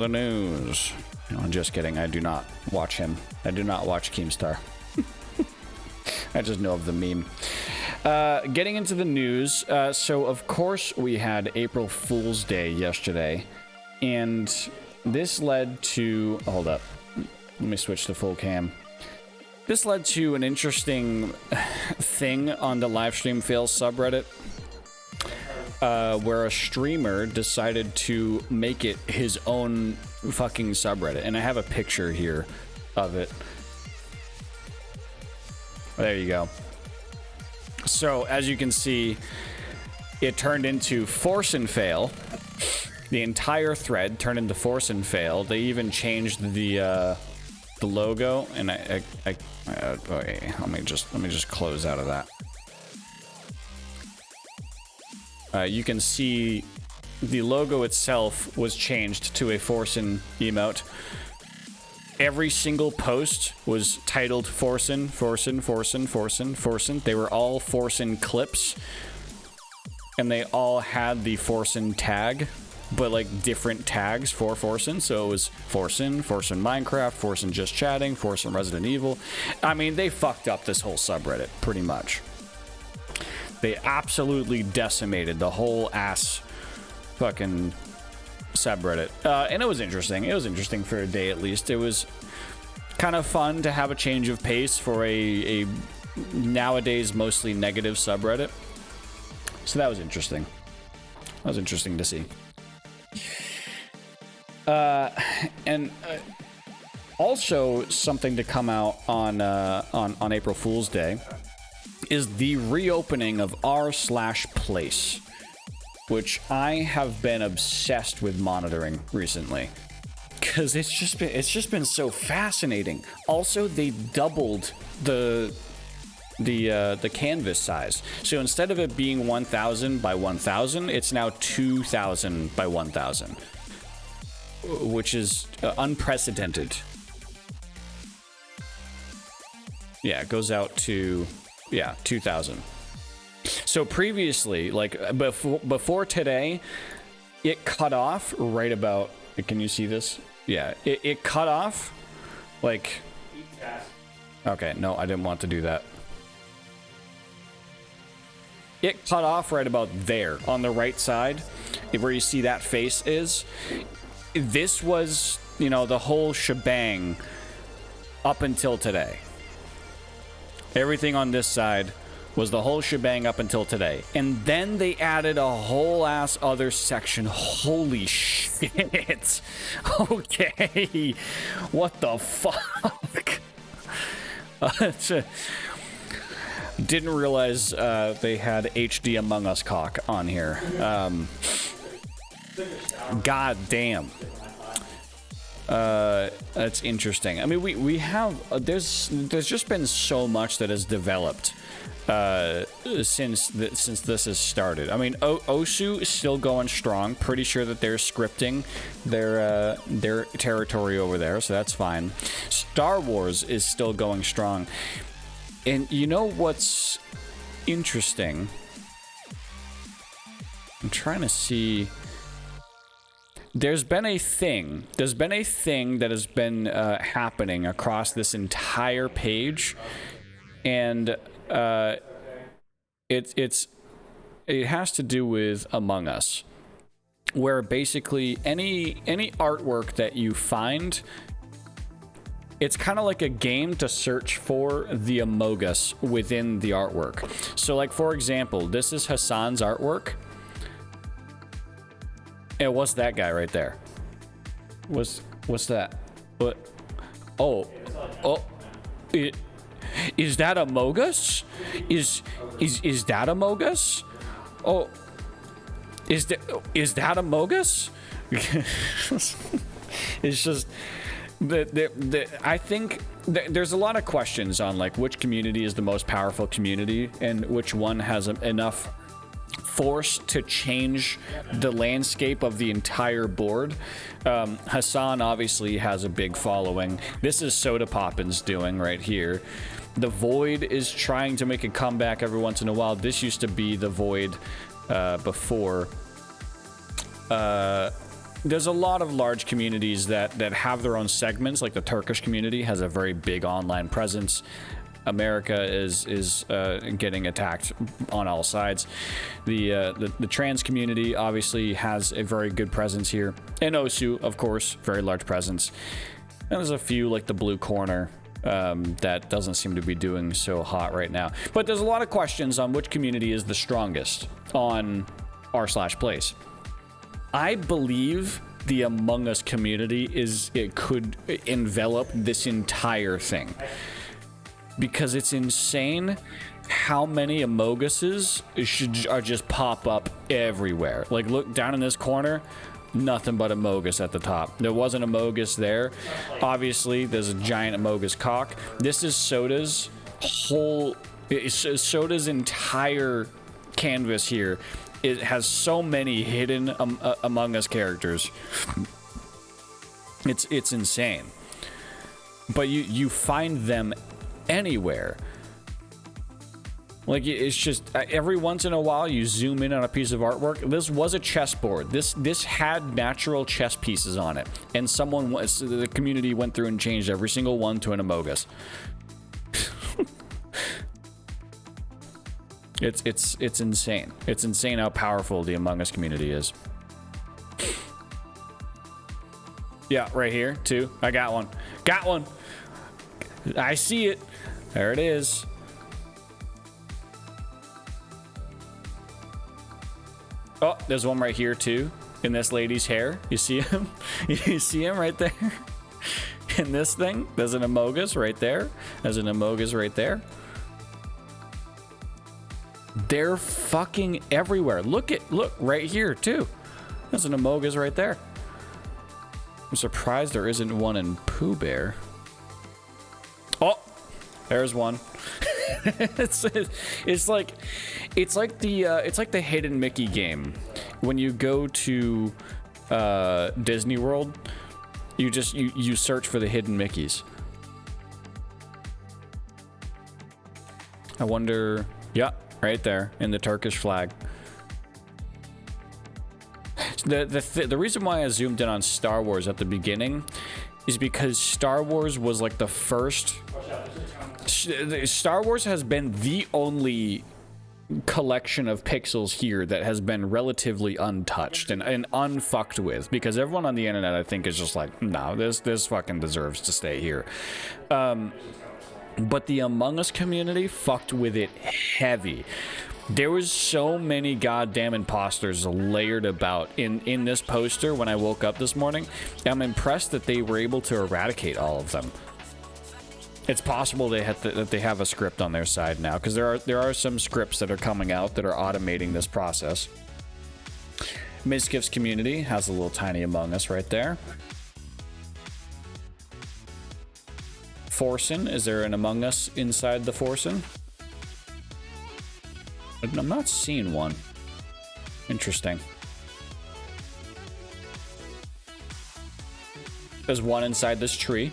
The news. No, I'm just kidding. I do not watch him. I do not watch Keemstar. I just know of the meme. Getting into the news. So, of course, we had April Fool's Day yesterday. And this led to... Hold up. Let me switch to full cam. This led to an interesting thing on the Livestream Fails subreddit. Where a streamer decided to make it his own fucking subreddit. And I have a picture here of it. There you go. So, as you can see, it turned into Force and Fail. The entire thread turned into Force and Fail. They even changed the logo. And okay, let me just close out of that. You can see the logo itself was changed to a Forsen emote. Every single post was titled Forsen, Forsen, Forsen, Forsen, Forsen. They were all Forsen clips. And they all had the Forsen tag, but like different tags for Forsen. So it was Forsen, Forsen Minecraft, Forsen Just Chatting, Forsen Resident Evil. I mean, they fucked up this whole subreddit, pretty much. They absolutely decimated the whole ass fucking subreddit. And it was interesting. It was interesting for a day at least. It was kind of fun to have a change of pace for a nowadays mostly negative subreddit. So that was interesting. That was interesting to see. And also something to come out on April Fool's Day is the reopening of r/place, which I have been obsessed with monitoring recently, because it's just been so fascinating. Also, they doubled the canvas size, so instead of it being 1,000 by 1,000, it's now 2,000 by 1,000, which is unprecedented. Yeah, it goes out to 2,000. So previously, like before today, it cut off right about. Can you see this? Yeah, it cut off like. Okay, no, I didn't want to do that. It cut off right about there on the right side, where you see that face is. This was, the whole shebang up until today. Everything on this side was the whole shebang up until today. And then they added a whole ass other section. Holy shit. Okay. What the fuck? Didn't realize they had HD Among Us cock on here. God damn. That's interesting. I mean, we have there's just been so much that has developed since this has started. I mean, Osu is still going strong. Pretty sure that they're scripting their territory over there, so that's fine. Star Wars is still going strong. And you know what's interesting? I'm trying to see. There's been a thing that has been happening across this entire page, and it has to do with Among Us, where basically any artwork that you find, it's kind of like a game to search for the Among Us within the artwork. So, like, for example, this is Hassan's artwork. And what's that guy right there? What's that? What? Oh, is that Among Us? Is that Among Us? Oh, is that Among Us? It's just I think there's a lot of questions on like which community is the most powerful community and which one has enough force to change the landscape of the entire board. Hassan obviously has a big following. This is Soda Poppin's doing right here. The Void is trying to make a comeback every once in a while. This used to be the Void before. there's a lot of large communities that have their own segments. Like the Turkish community has a very big online presence. America is getting attacked on all sides. The trans community obviously has a very good presence here, and Osu, of course, very large presence. And there's a few like the Blue Corner that doesn't seem to be doing so hot right now. But there's a lot of questions on which community is the strongest on r/place. I believe the Among Us community could envelop this entire thing. Because it's insane how many Amoguses are just pop up everywhere. Like, look down in this corner, nothing but Amogus at the top. There was an Amogus there. Obviously, there's a giant Amogus cock. This is Soda's Soda's entire canvas here. It has so many hidden Among Us characters. It's insane. But you find them anywhere. Like, it's just every once in a while you zoom in on a piece of artwork. This was a chessboard. This had natural chess pieces on it, and the community went through and changed every single one to an Amogus. It's insane. It's insane how powerful the Among Us community is. Yeah, right here too. I got one. Got one. I see it. There it is. Oh, there's one right here too, in this lady's hair. You see him? You see him right there? In this thing, there's an Amogus right there. There's an Amogus right there. They're fucking everywhere. Look right here too. There's an Amogus right there. I'm surprised there isn't one in Pooh Bear. Oh, there's one. it's like the hidden Mickey game. When you go to Disney World, you search for the hidden Mickeys. I wonder. Yeah, right there in the Turkish flag. The reason why I zoomed in on Star Wars at the beginning is because Star Wars was like the first. Star Wars has been the only collection of pixels here that has been relatively untouched and unfucked with, because everyone on the internet, I think, is just like, no, this fucking deserves to stay here. But the Among Us community fucked with it heavy. There was so many goddamn imposters layered about in this poster when I woke up this morning. I'm impressed that they were able to eradicate all of them. It's possible that they have a script on their side now, because there are some scripts that are coming out that are automating this process. Mizkif's community has a little tiny Among Us right there. Forsen, is there an Among Us inside the Forsen? I'm not seeing one. Interesting. There's one inside this tree.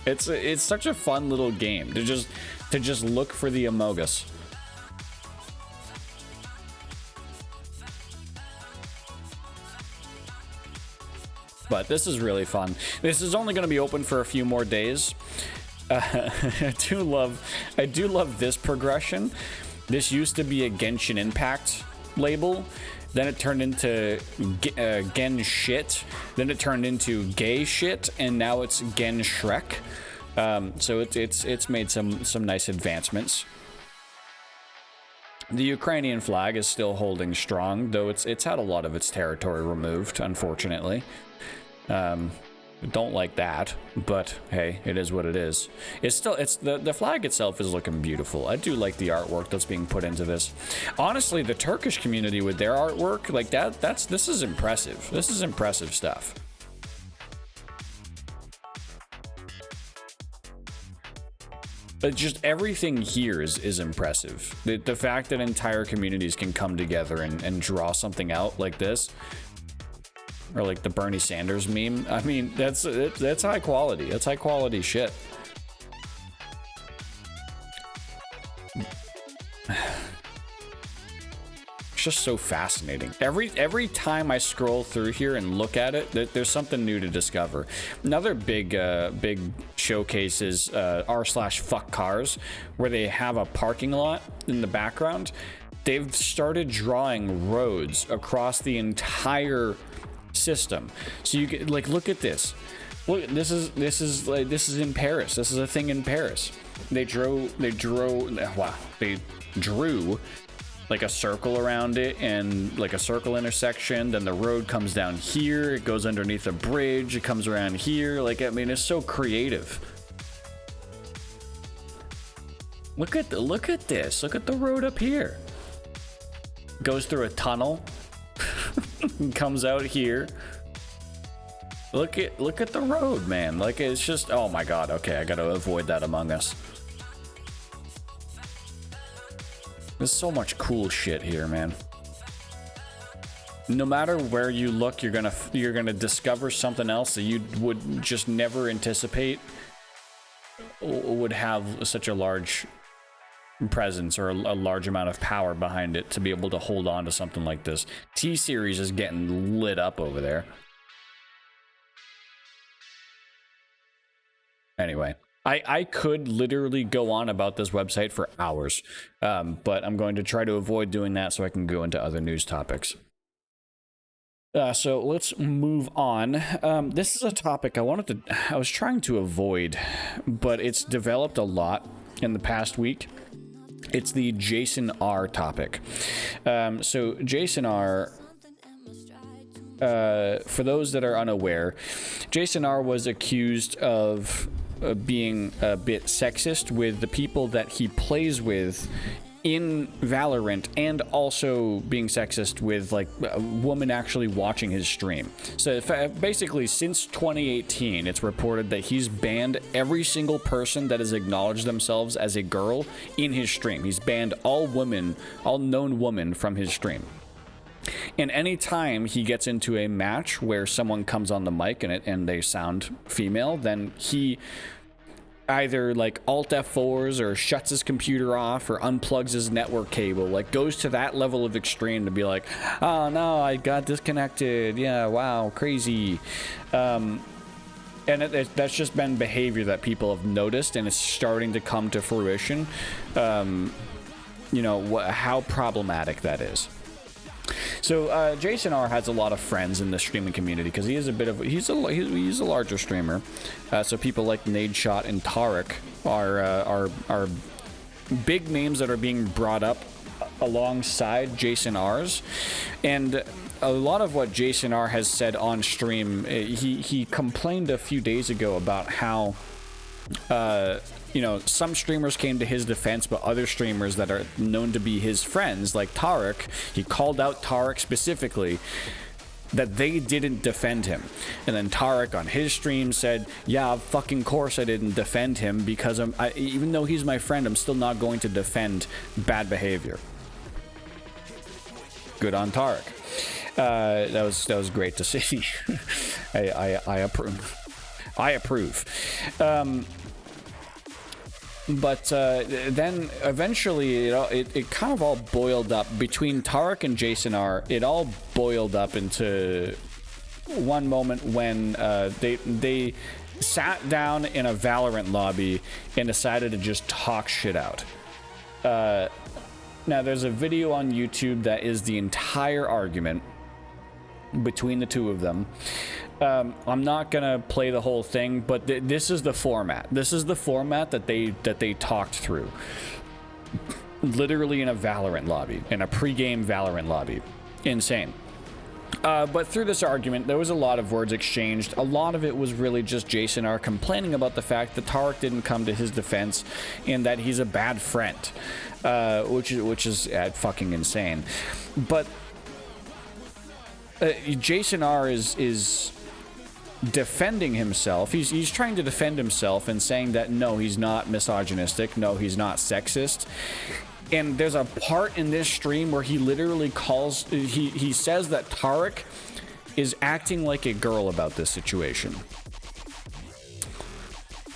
It's such a fun little game to just look for the Amogus. But this is really fun. This is only going to be open for a few more days. I do love this progression. This used to be a Genshin Impact label. Then it turned into Gen Shit. Then it turned into Gay Shit, and now it's Gen Shrek. So it's made some nice advancements. The Ukrainian flag is still holding strong, though it's had a lot of its territory removed, unfortunately. Don't like that, but hey, it is what it is. The flag itself is looking beautiful. I do like the artwork that's being put into this. Honestly, the Turkish community with their artwork, like this is impressive. This is impressive stuff. But just everything here is impressive. The fact that entire communities can come together and draw something out like this, or like the Bernie Sanders meme. I mean, that's high quality. That's high quality shit. just so fascinating. Every time I scroll through here and look at it, there's something new to discover. Another big showcase is r/fuck cars, where they have a parking lot in the background. They've started drawing roads across the entire system, so you get, like, look at this. Look, this is in Paris. This is a thing in Paris. They drew like a circle around it and like a circle intersection. Then the road comes down here. It goes underneath a bridge. It comes around here. Like, I mean, it's so creative. Look at this. Look at the road up here. Goes through a tunnel. Comes out here. Look at the road, man. Like, it's just, oh my god. Okay, I gotta avoid that Among Us. There's so much cool shit here, man. No matter where you look, you're gonna discover something else that you would just never anticipate would have such a large presence or a large amount of power behind it to be able to hold on to something like this. T-Series is getting lit up over there. Anyway, I could literally go on about this website for hours, but I'm going to try to avoid doing that so I can go into other news topics. So let's move on. This is a topic I was trying to avoid, but it's developed a lot in the past week. It's the JasonR topic. So JasonR, for those that are unaware, JasonR was accused of being a bit sexist with the people that he plays with in Valorant, and also being sexist with like a woman actually watching his stream. So basically, since 2018, it's reported that he's banned every single person that has acknowledged themselves as a girl in his stream. He's banned all known women from his stream. And anytime he gets into a match where someone comes on the mic and they sound female, then he either like Alt F4s or shuts his computer off or unplugs his network cable, like goes to that level of extreme to be like, oh no, I got disconnected. Yeah, wow, crazy. And that's just been behavior that people have noticed, and it's starting to come to fruition. You know, how problematic that is. So JasonR has a lot of friends in the streaming community because he is he's a larger streamer. So people like Nadeshot and Tarek are big names that are being brought up alongside JasonR's. And a lot of what JasonR has said on stream, he complained a few days ago about how you know, some streamers came to his defense, but other streamers that are known to be his friends, like Tarek, he called out Tarek specifically that they didn't defend him. And then Tarek on his stream said, yeah, fucking course I didn't defend him, because even though he's my friend, I'm still not going to defend bad behavior. Good on Tarek. That was great to see. I approve. I approve. But then eventually it kind of all boiled up between Tarek and JasonR. It all boiled up into one moment when they sat down in a Valorant lobby and decided to just talk shit out. Now there's a video on YouTube that is the entire argument between the two of them. I'm not gonna play the whole thing, but this is the format. This is the format that they talked through. Literally in a Valorant lobby, in a pre-game Valorant lobby. Insane. But through this argument, there was a lot of words exchanged. A lot of it was really just JasonR complaining about the fact that Tarek didn't come to his defense and that he's a bad friend, which is fucking insane. But JasonR is defending himself. He's trying to defend himself and saying that no, he's not misogynistic, no, he's not sexist. And there's a part in this stream where he literally he says that Tarek is acting like a girl about this situation.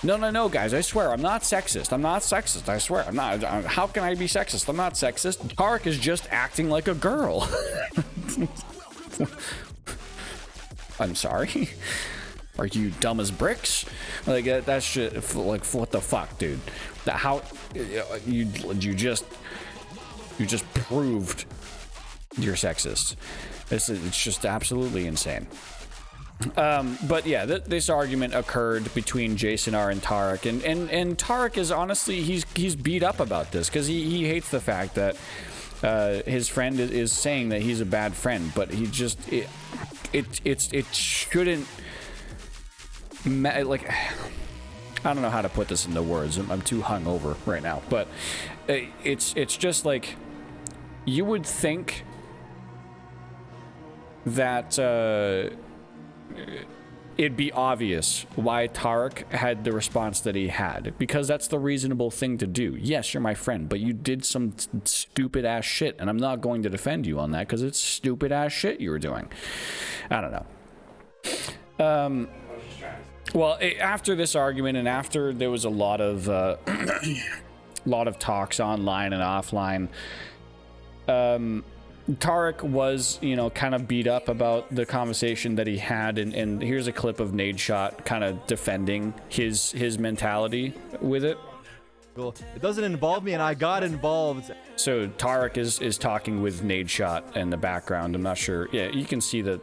No, guys, I swear, I'm not sexist. I'm not sexist. I swear, I'm not. How can I be sexist? I'm not sexist. Tarek is just acting like a girl. I'm sorry. Are you dumb as bricks? Like, that's shit. Like, what the fuck, dude? How you just proved you're sexist. It's just absolutely insane. But yeah, this argument occurred between JasonR and Tarek, and Tarek is honestly he's beat up about this because he hates the fact that his friend is saying that he's a bad friend, but he just it shouldn't like, I don't know how to put this into words. I'm too hungover right now, but it's just like, you would think that it'd be obvious why Tarek had the response that he had, because that's the reasonable thing to do. Yes, you're my friend, but you did some stupid ass shit, and I'm not going to defend you on that because it's stupid ass shit you were doing. I don't know. Well, after this argument, and after there was a lot of talks online and offline, Tarek was, kind of beat up about the conversation that he had, and here's a clip of Nadeshot kind of defending his mentality with it. Well, it doesn't involve me, and I got involved. So Tarek is talking with Nadeshot in the background. I'm not sure. Yeah, you can see the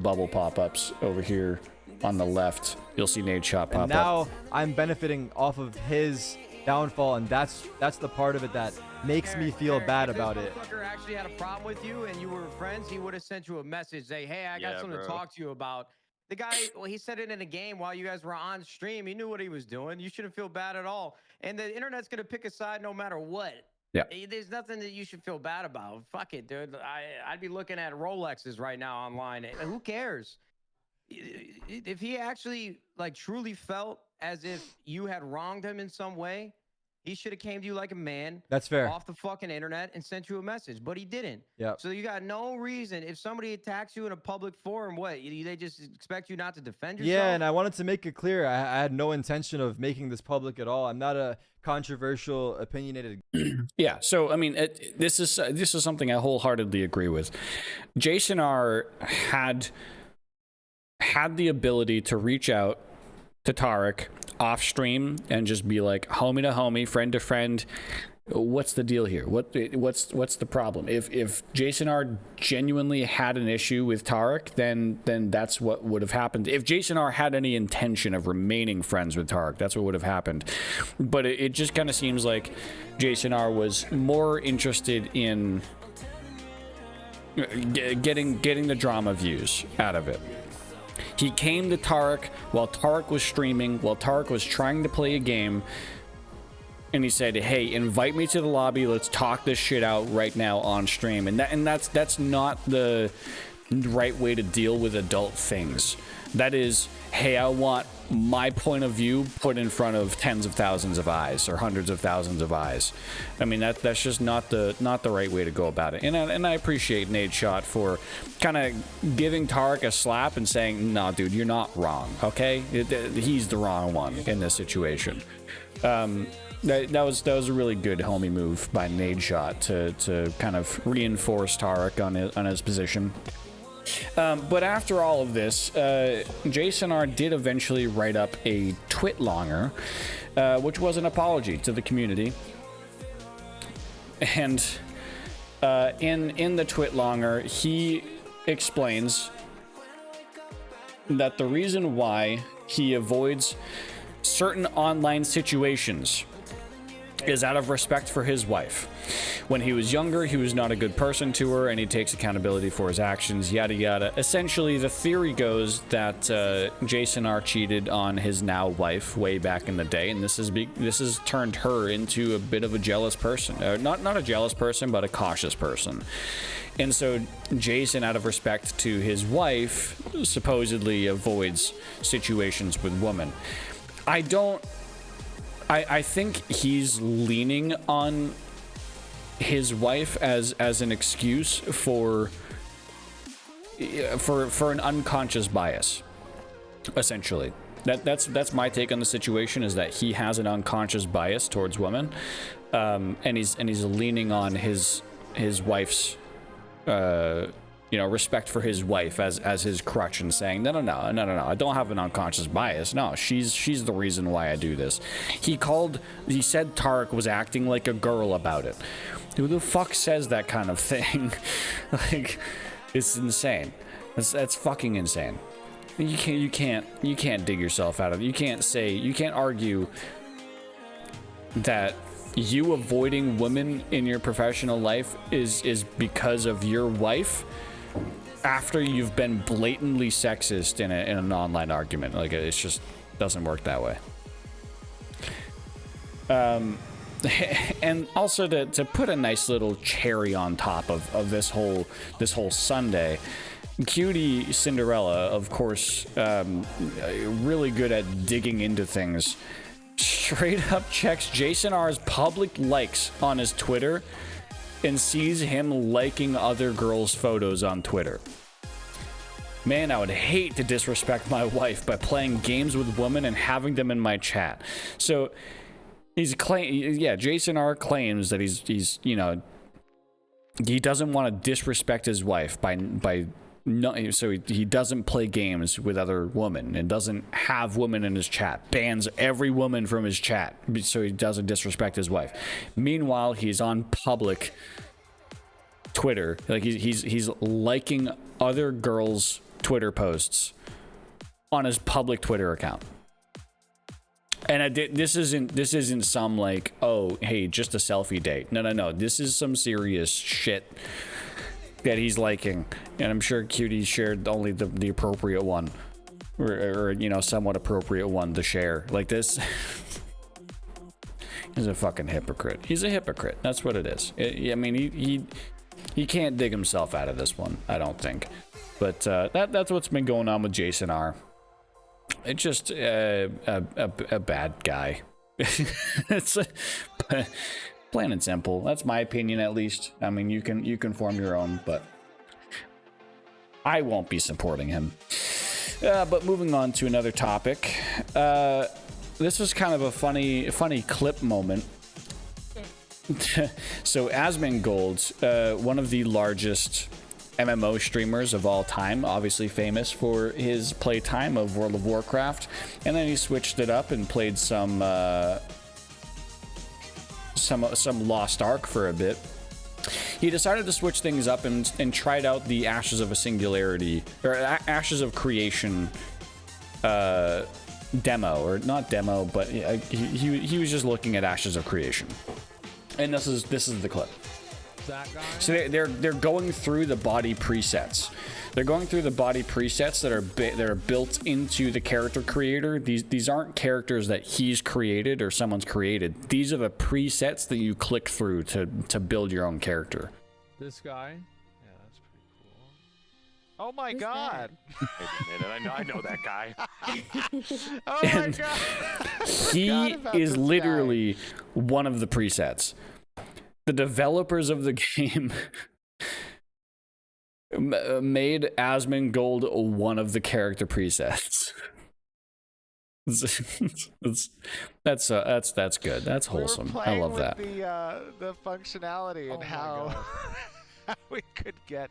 bubble pop-ups over here on the left. You'll see Nadeshot pop up. Now I'm benefiting off of his downfall, and that's the part of it that makes me feel bad about it. If this actually had a problem with you and you were friends, he would have sent you a message, say, hey, I got something to talk to you about. The guy, well, he said it in a game while you guys were on stream. He knew what he was doing. You shouldn't feel bad at all. And the internet's going to pick a side no matter what. Yeah. There's nothing that you should feel bad about. Fuck it, dude. I'd be looking at Rolexes right now online. Who cares? If he actually truly felt as if you had wronged him in some way, he should have came to you like a man. That's fair. Off the fucking internet and sent you a message, but he didn't. Yeah. So you got no reason. If somebody attacks you in a public forum, what? They just expect you not to defend yourself? Yeah, and I wanted to make it clear, I had no intention of making this public at all. I'm not a controversial, opinionated. Yeah. So I mean, this is something I wholeheartedly agree with. JasonR had the ability to reach out to Tarek off stream and just be like, homie to homie, friend to friend, what's the deal here? What's the problem? If JasonR genuinely had an issue with Tarek, then that's what would have happened. If JasonR had any intention of remaining friends with Tarek, that's what would have happened. But it just kind of seems like JasonR was more interested in getting the drama views out of it. He came to Tarek while Tarek was streaming, while Tarek was trying to play a game, and he said, hey, invite me to the lobby, let's talk this shit out right now on stream. And that's not the right way to deal with adult things. That is, hey, I want my point of view put in front of tens of thousands of eyes or hundreds of thousands of eyes. I mean, that's just not the right way to go about it. And I appreciate Nadeshot for kind of giving Tarek a slap and saying, nah, dude, you're not wrong, okay? He's the wrong one in this situation. That was a really good homie move by Nadeshot to kind of reinforce Tarek on his position. But after all of this, JasonR did eventually write up a twitlonger, which was an apology to the community. And in the twitlonger, he explains that the reason why he avoids certain online situations is out of respect for his wife. When he was younger, he was not a good person to her, and he takes accountability for his actions, yada yada. Essentially, the theory goes that JasonR cheated on his now wife way back in the day, and this has turned her into a bit of a jealous person. Not a jealous person, but a cautious person. And so Jason, out of respect to his wife, supposedly avoids situations with women. I think he's leaning on his wife as an excuse for an unconscious bias, essentially. That's my take on the situation, is that he has an unconscious bias towards women, and he's leaning on his wife's respect for his wife as his crutch, and saying no, I don't have an unconscious bias. No, she's the reason why I do this. He said Tarek was acting like a girl about it. Who the fuck says that kind of thing? Like, it's insane. That's fucking insane. You can't dig yourself out of it. You can't argue that you avoiding women in your professional life is because of your wife, after you've been blatantly sexist in an online argument. Like, it just doesn't work that way. And also to put a nice little cherry on top of this whole Sunday, Cutie Cinderella, of course, really good at digging into things, straight up checks JasonR's public likes on his Twitter and sees him liking other girls' photos on Twitter. Man, I would hate to disrespect my wife by playing games with women and having them in my chat. So JasonR claims that he's he doesn't want to disrespect his wife so he doesn't play games with other women and doesn't have women in his chat, bans every woman from his chat so he doesn't disrespect his wife. Meanwhile, he's on public Twitter, like he's liking other girls' Twitter posts on his public Twitter account. And this isn't some like, oh, hey, just a selfie date. No. This is some serious shit that he's liking. And I'm sure Cutie shared only the appropriate one, or somewhat appropriate one to share. Like this. He's a fucking hypocrite. He's a hypocrite. That's what it is. I mean, he can't dig himself out of this one, I don't think. But that's what's been going on with JasonR. It's just a bad guy. It's plain and simple. That's my opinion, at least. I mean, you can form your own, but I won't be supporting him. But moving on to another topic. This was kind of a funny clip moment. So Asmin Gold, one of the largest MMO streamers of all time, obviously famous for his playtime of World of Warcraft, and then he switched it up and played some Lost Ark for a bit. He decided to switch things up and tried out the Ashes of a Singularity, or Ashes of Creation demo, or not demo, but he was just looking at Ashes of Creation, and this is the clip. That guy? So they're going through the body presets. They're going through the body presets that are built into the character creator. These aren't characters that he's created or someone's created. These are the presets that you click through to build your own character. This guy? Yeah, that's pretty cool. Oh my god! Wait a minute, I know that guy. Oh my god! He is literally one of the presets. The developers of the game made Asmin Gold one of the character presets. That's good. That's wholesome. I love that. The functionality and how we could get.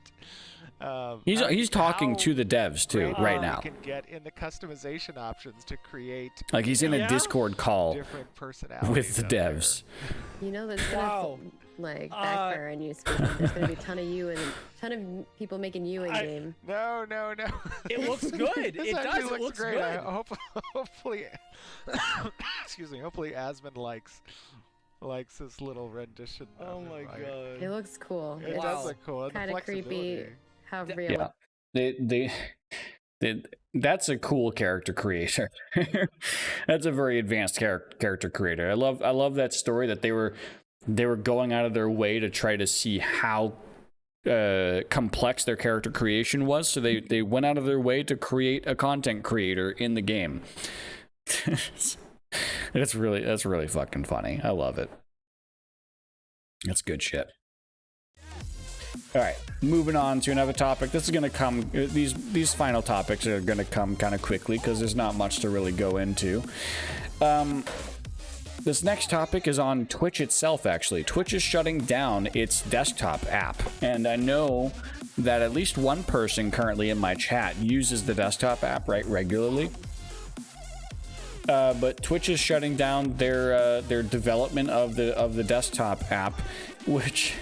He's talking to the devs too right now. We can get in the customization options to create. Like he's in a Discord call with the devs. You know, there's gonna backfire on you, Speedy. There's gonna be a ton of you and a ton of people making you in game. No. It looks good. It does. It looks great. good. Hopefully, excuse me. Hopefully, Asmin likes this little rendition. Oh my god. It looks cool. It does look cool. Kind of creepy. How real. Yeah. That's a cool character creator. That's a very advanced character creator. I love that story that they were going out of their way to try to see how complex their character creation was. So they went out of their way to create a content creator in the game. That's really fucking funny. I love it. That's good shit. All right, moving on to another topic. This is going to come, these final topics are going to come kind of quickly because there's not much to really go into. This next topic is on Twitch itself, actually. Twitch is shutting down its desktop app, and I know that at least one person currently in my chat uses the desktop app regularly. But Twitch is shutting down their development of the desktop app, which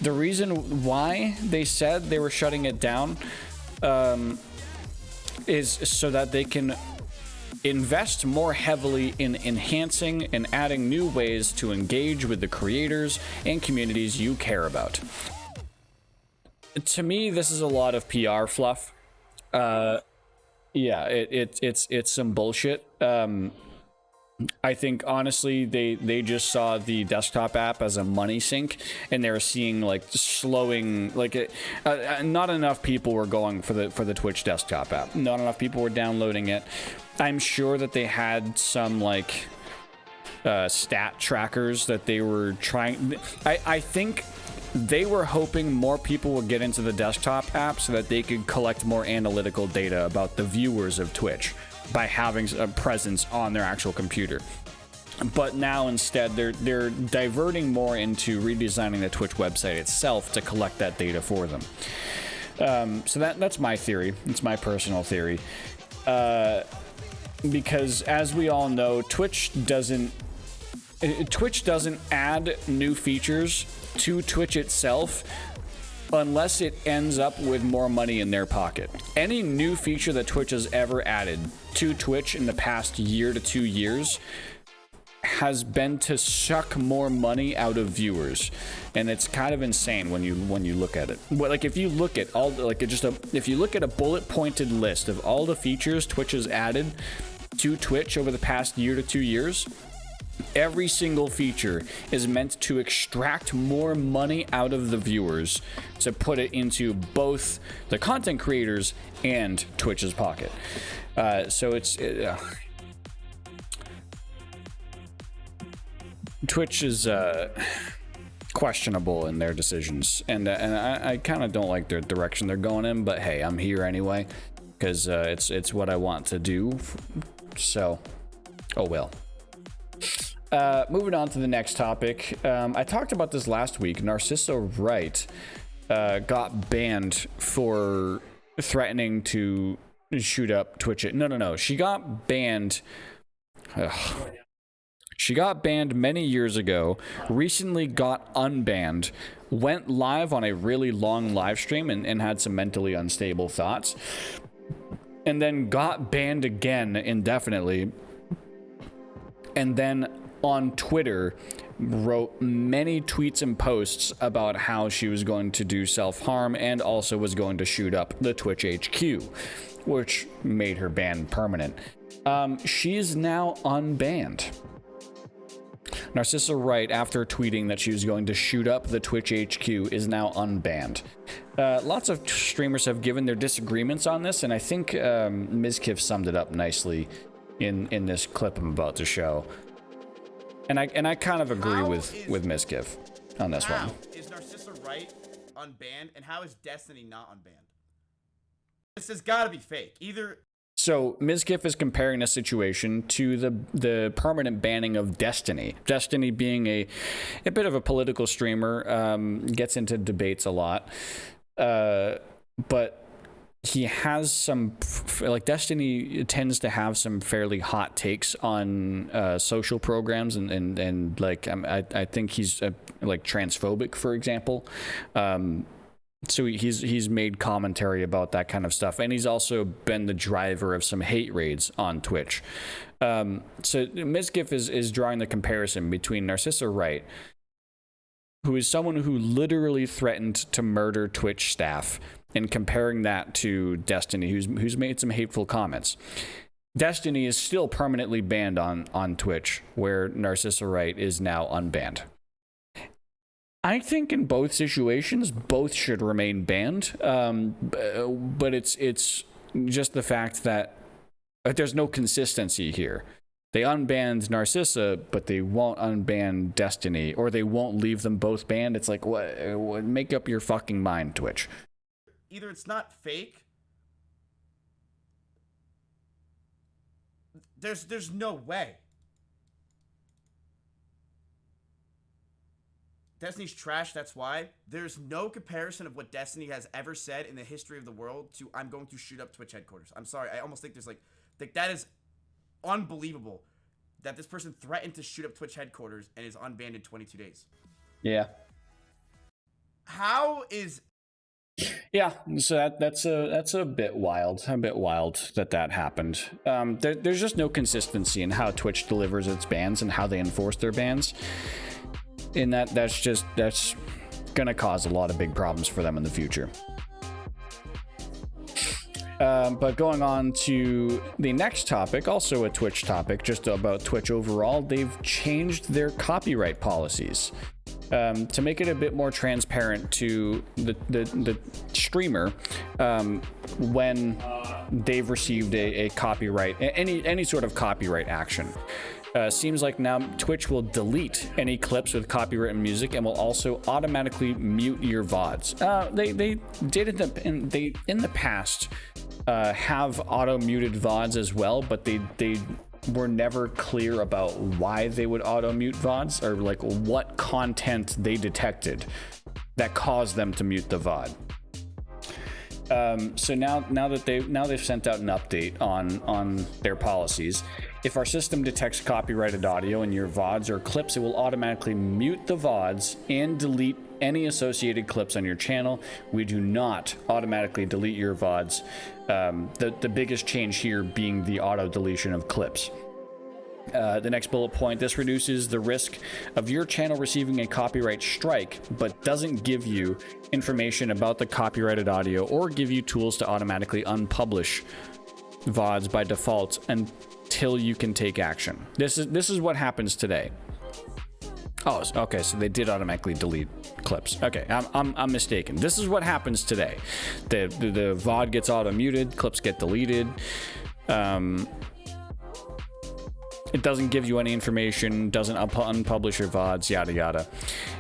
the reason why they said they were shutting it down is so that they can invest more heavily in enhancing and adding new ways to engage with the creators and communities you care about. To me, this is a lot of PR fluff. Yeah, it's some bullshit. I think honestly they just saw the desktop app as a money sink, and they're seeing like slowing, like not enough people were going for the Twitch desktop app. Not enough people were downloading it. I'm sure that they had some like stat trackers that they were trying. I think they were hoping more people would get into the desktop app so that they could collect more analytical data about the viewers of Twitch by having a presence on their actual computer. But now instead they're diverting more into redesigning the Twitch website itself to collect that data for them. So that's my theory. It's my personal theory. Because as we all know, Twitch doesn't add new features to Twitch itself unless it ends up with more money in their pocket. Any new feature that Twitch has ever added to Twitch in the past year to 2 years has been to suck more money out of viewers, and it's kind of insane when you look at it. But like if you look at all if you look at a bullet pointed list of all the features Twitch has added to Twitch over the past year to 2 years, every single feature is meant to extract more money out of the viewers to put it into both the content creators and Twitch's pocket. So it's Twitch is questionable in their decisions, and I kind of don't like the direction they're going in. But hey, I'm here anyway because it's what I want to do. So, oh well. Moving on to the next topic. I talked about this last week. Narcissa Wright got banned for threatening to shoot up Twitch. No. She got banned. She got banned many years ago, recently got unbanned, went live on a really long live stream and had some mentally unstable thoughts, and then got banned again indefinitely. And then on Twitter wrote many tweets and posts about how she was going to do self-harm and also was going to shoot up the Twitch HQ, which made her ban permanent. She's now unbanned. Narcissa Wright, after tweeting that she was going to shoot up the Twitch HQ, is now unbanned. Lots of streamers have given their disagreements on this, and I think Mizkif summed it up nicely in this clip I'm about to show. And I kind of agree with Mizkif on this one. How is Narcissa Wright unbanned, and how is Destiny not unbanned? This has got to be fake. Either. So Mizkif is comparing a situation to the permanent banning of Destiny. Destiny being a bit of a political streamer, gets into debates a lot, but he has some, like, Destiny tends to have some fairly hot takes on social programs and like I think he's like transphobic, for example. So he's made commentary about that kind of stuff, and he's also been the driver of some hate raids on Twitch. So Mizkif is drawing the comparison between Narcissa Wright, who is someone who literally threatened to murder Twitch staff, and comparing that to Destiny, who's made some hateful comments. Destiny is still permanently banned on Twitch, where Narcissa Wright is now unbanned. I think in both situations, both should remain banned, but it's just the fact that there's no consistency here. They unbanned Narcissa, but they won't unban Destiny, or they won't leave them both banned. It's like, what? Make up your fucking mind, Twitch. Either it's not fake. There's no way. Destiny's trash, that's why. There's no comparison of what Destiny has ever said in the history of the world to I'm going to shoot up Twitch headquarters. I'm sorry, I almost think there's like that is unbelievable that this person threatened to shoot up Twitch headquarters and is unbanned in 22 days. Yeah. How is... Yeah, so that's a bit wild. that happened. There's just no consistency in how Twitch delivers its bans and how they enforce their bans. In that's gonna cause a lot of big problems for them in the future. But going on to the next topic, also a Twitch topic, just about Twitch overall, they've changed their copyright policies to make it a bit more transparent to the streamer when they've received a copyright, any sort of copyright action. Seems like now Twitch will delete any clips with copywritten music and will also automatically mute your VODs. They did it in the past have auto muted VODs as well, but they were never clear about why they would auto mute VODs, or like what content they detected that caused them to mute the VOD. So now they've sent out an update on their policies. If our system detects copyrighted audio in your VODs or clips, it will automatically mute the VODs and delete any associated clips on your channel. We do not automatically delete your VODs. The biggest change here being the auto deletion of clips. The next bullet point, this reduces the risk of your channel receiving a copyright strike, but doesn't give you information about the copyrighted audio or give you tools to automatically unpublish VODs by default until you can take action. This is what happens today. Oh, okay, so they did automatically delete clips. Okay, I'm mistaken. This is what happens today. The VOD gets auto muted, clips get deleted. It doesn't give you any information, doesn't unpublish your VODs, yada yada.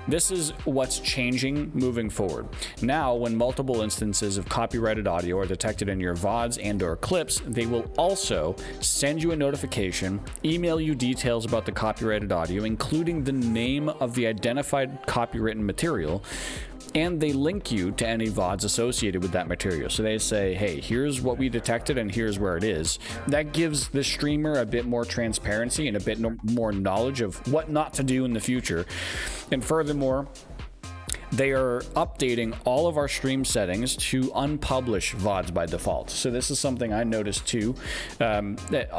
This is what's changing moving forward. Now, when multiple instances of copyrighted audio are detected in your VODs and or clips, they will also send you a notification, email you details about the copyrighted audio, including the name of the identified copywritten material, and they link you to any VODs associated with that material. So they say, hey, here's what we detected and here's where it is. That gives the streamer a bit more transparency and a bit more knowledge of what not to do in the future. And furthermore, they are updating all of our stream settings to unpublish VODs by default. So this is something I noticed too. That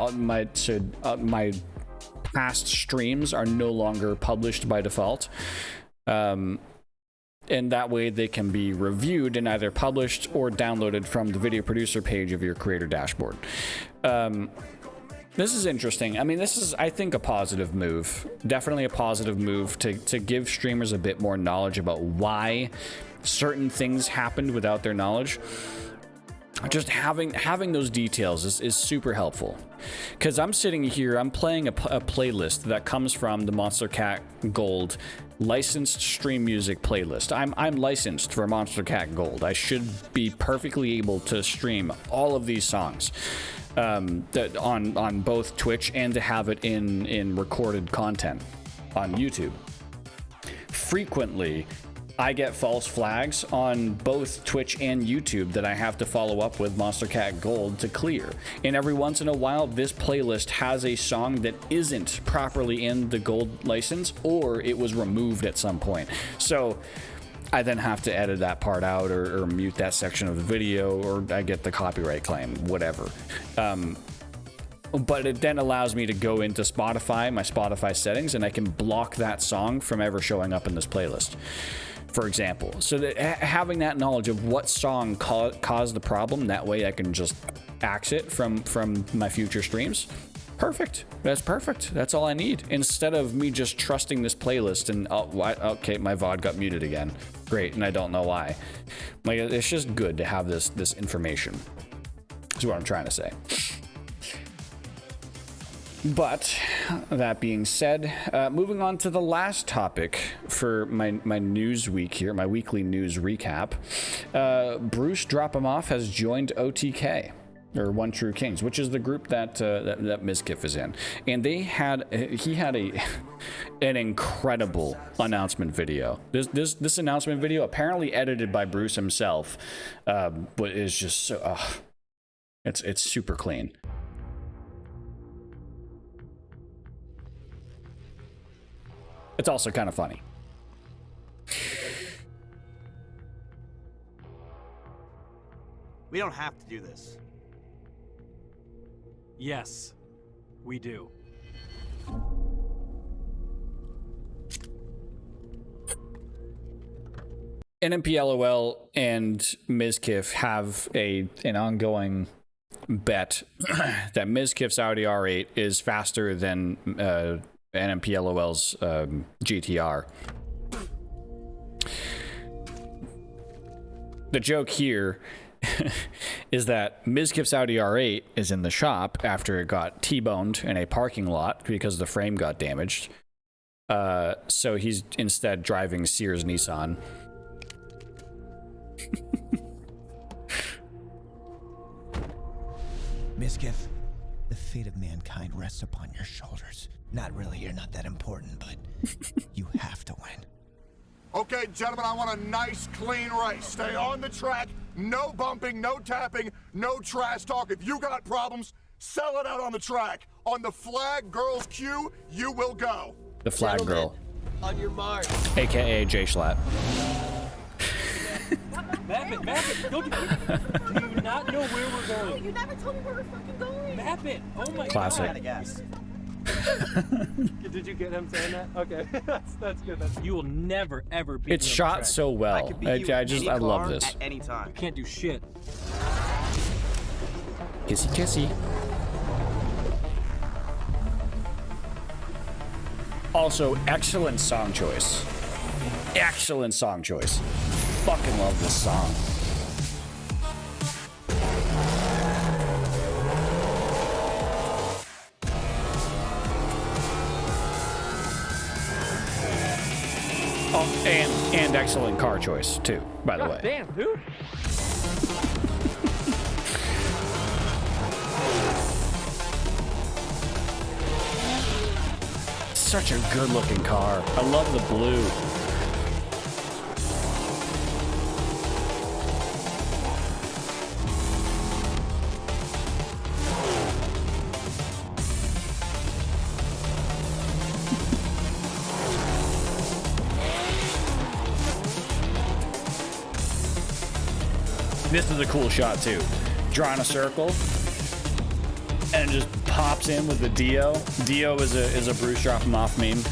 my past streams are no longer published by default. And that way they can be reviewed and either published or downloaded from the video producer page of your creator dashboard. This is interesting. I mean, this is, I think, a positive move. Definitely a positive move to give streamers a bit more knowledge about why certain things happened without their knowledge. Just having those details is super helpful. Because I'm sitting here, I'm playing a playlist that comes from the Monster Cat Gold licensed stream music playlist. I'm licensed for Monster Cat Gold. I should be perfectly able to stream all of these songs on both Twitch and to have it in recorded content on YouTube. Frequently, I get false flags on both Twitch and YouTube that I have to follow up with Monster Cat Gold to clear. And every once in a while, this playlist has a song that isn't properly in the Gold license, or it was removed at some point. So I then have to edit that part out or mute that section of the video, or I get the copyright claim, whatever. But it then allows me to go into Spotify, my Spotify settings, and I can block that song from ever showing up in this playlist, for example. So that having that knowledge of what song caused the problem, that way I can just axe it from my future streams. Perfect. That's perfect. That's all I need. Instead of me just trusting this playlist and, okay, my VOD got muted again. Great, and I don't know why. Like, it's just good to have this information. Is what I'm trying to say. But that being said, moving on to the last topic for my news week here, my weekly news recap. Bruce Drop-'em-Off has joined OTK, or One True Kings, which is the group that Mizkif is in, and he had an incredible announcement video. This announcement video, apparently edited by Bruce himself, but is just so it's super clean. It's also kind of funny. We don't have to do this. Yes, we do. NMPLOL and Mizkif have an ongoing bet that Mizkif's Audi R8 is faster than NMPLOL's GTR. The joke here is that Mizkif's Audi R8 is in the shop after it got T-boned in a parking lot because the frame got damaged. So he's instead driving Sears Nissan. Mizkif, the fate of mankind rests upon your shoulders. Not really, you're not that important, but you have to win. Okay, gentlemen, I want a nice, clean race. Stay on the track, no bumping, no tapping, no trash talk. If you got problems, sell it out on the track. On the flag girl's cue, you will go. The flag girl. On your mark. AKA J Schlatt. Map it, do you not know where we're going? You never told me where we're fucking going. Map it, oh my Classic. God. Guess. Did you get him saying that? Okay, that's good. You will never ever beat It's shot so well. I love this. At any time. You can't do shit. Kissy kissy. Also, excellent song choice. Excellent song choice. Fucking love this song. Oh, and excellent car choice too, by the way. Damn, dude. Such a good-looking car. I love the blue. This is a cool shot too. Drawing a circle and just pops in with the Dio. Dio is a Bruce Drop-'em-Off meme.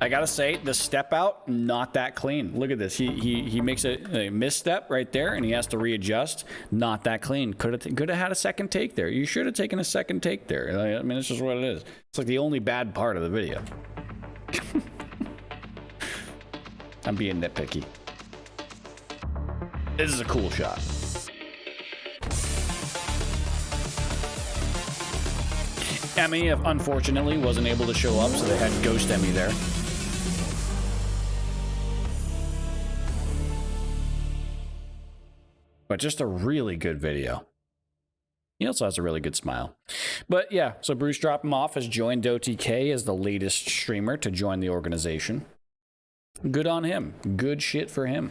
I gotta say, the step out, not that clean. Look at this. He makes a misstep right there, and he has to readjust. Not that clean. Could have had a second take there. You should have taken a second take there. I mean, it's just what it is. It's like the only bad part of the video. I'm being nitpicky. This is a cool shot. Emmy, unfortunately, wasn't able to show up, so they had Ghost Emmy there. But just a really good video. He also has a really good smile. But yeah, so Bruce Drop-'em-Off has joined OTK as the latest streamer to join the organization. Good on him. Good shit for him.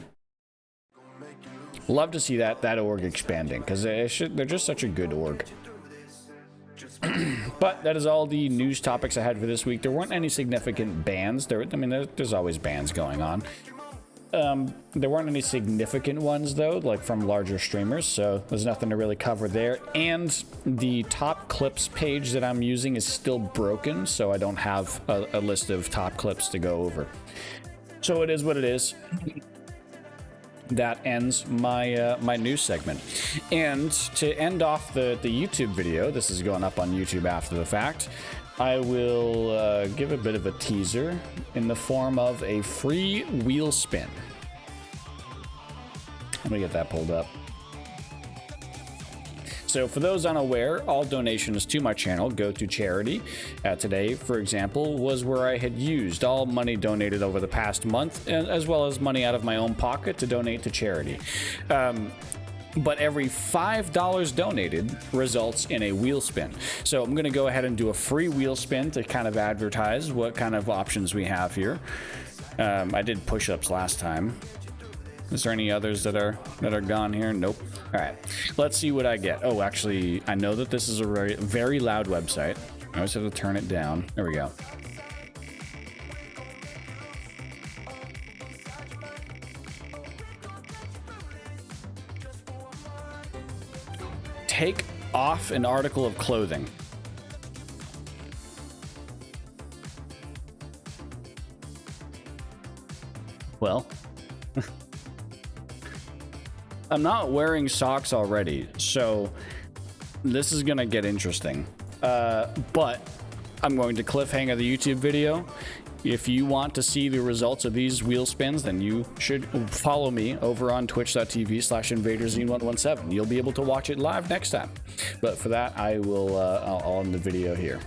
Love to see that org expanding, because they're just such a good org. But that is all the news topics I had for this week. There weren't any significant bans. There's always bans going on. There weren't any significant ones, though, like from larger streamers, so there's nothing to really cover there. And the top clips page that I'm using is still broken, so I don't have a list of top clips to go over. So it is what it is. That ends my my news segment. And to end off the YouTube video, this is going up on YouTube after the fact, I will give a bit of a teaser in the form of a free wheel spin. Let me get that pulled up. So for those unaware, all donations to my channel go to charity. Today, for example, was where I had used all money donated over the past month, as well as money out of my own pocket to donate to charity. But every $5 donated results in a wheel spin. So I'm going to go ahead and do a free wheel spin to kind of advertise what kind of options we have here. I did push-ups last time. Is there any others that are gone here? Nope. All right, let's see what I get. Oh, actually, I know that this is a very, very loud website. I always have to turn it down. There we go. Take off an article of clothing. Well, I'm not wearing socks already, so this is gonna get interesting. But I'm going to cliffhanger the YouTube video. If you want to see the results of these wheel spins, then you should follow me over on twitch.tv/InvaderZine117. You'll be able to watch it live next time. But for that, I'll end the video here.